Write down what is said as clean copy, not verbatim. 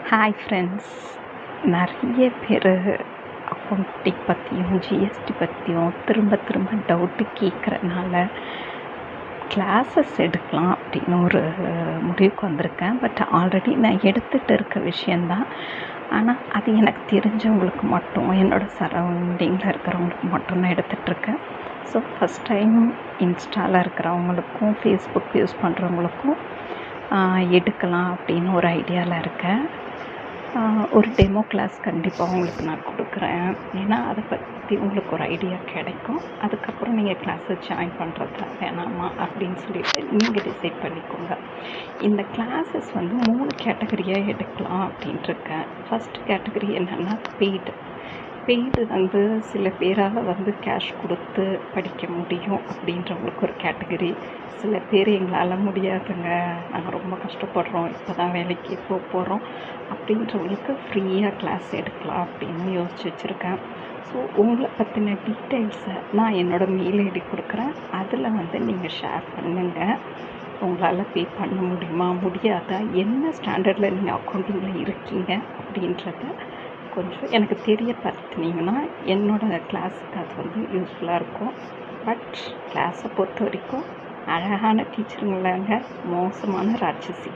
Hi friends. நிறைய பேர் accounting பற்றியும் ஜிஎஸ்டி பற்றியும் திரும்ப திரும்ப டவுட்டு கேட்குறனால கிளாஸஸ் எடுக்கலாம் அப்படின்னு ஒரு முடிவுக்கு வந்திருக்கேன். பட் ஆல்ரெடி நான் எடுத்துகிட்டு இருக்க விஷயந்தான். ஆனால் அது எனக்கு தெரிஞ்சவங்களுக்கு மட்டும், என்னோடய சரௌண்டிங்கில் இருக்கிறவங்களுக்கு மட்டும் தான் எடுத்துகிட்ருக்கேன். ஸோ ஃபஸ்ட் டைம் இன்ஸ்டாவில் இருக்கிறவங்களுக்கும் ஃபேஸ்புக் யூஸ் பண்ணுறவங்களுக்கும் எடுக்கலாம் அப்படின்னு ஒரு ஐடியாவில் இருக்கேன். ஒரு டெமோ கிளாஸ் கண்டிப்பாக உங்களுக்கு நான் கொடுக்குறேன். ஏன்னா அதை பற்றி உங்களுக்கு ஒரு ஐடியா கிடைக்கும். அதுக்கப்புறம் நீங்கள் கிளாஸை ஜாயின் பண்ணுறதா வேணாமா அப்படின்னு சொல்லிட்டு நீங்கள் டிசைட் பண்ணிக்கோங்க. இந்த கிளாஸஸ் 3 கேட்டகரியாக எடுக்கலாம் அப்படின்ட்டுருக்கேன். ஃபஸ்ட் கேட்டகரி என்னென்னா பெய்டு சில பேரால் கேஷ் கொடுத்து படிக்க முடியும் அப்படின்றவங்களுக்கு ஒரு கேட்டகரி. சில பேர் எங்களால் முடியாதுங்க, நாங்கள் ரொம்ப கஷ்டப்படுறோம், இப்போ தான் வேலைக்கு போகிறோம் அப்படின்றவங்களுக்கு ஃப்ரீயாக கிளாஸ் எடுக்கலாம் அப்படின்னு யோசிச்சு வச்சுருக்கேன். ஸோ உங்களை பற்றின டீட்டெயில்ஸை நான் என்னோடய மெயில் ஐடி கொடுக்குறேன். அதில் நீங்கள் ஷேர் பண்ணுங்கள். உங்களால் பே பண்ண முடியுமா முடியாதா, என்ன ஸ்டாண்டர்டில் நீங்கள் அக்கௌண்டிங்கில் இருக்கீங்க அப்படின்றத கொஞ்சம் எனக்கு தெரியப்படுத்தினீங்கன்னா என்னோடய கிளாஸுக்கு அது யூஸ்ஃபுல்லாக இருக்கும். பட் கிளாஸை பொறுத்த வரைக்கும் அழகான டீச்சருங்களாங்க, மோசமான ராட்சசி.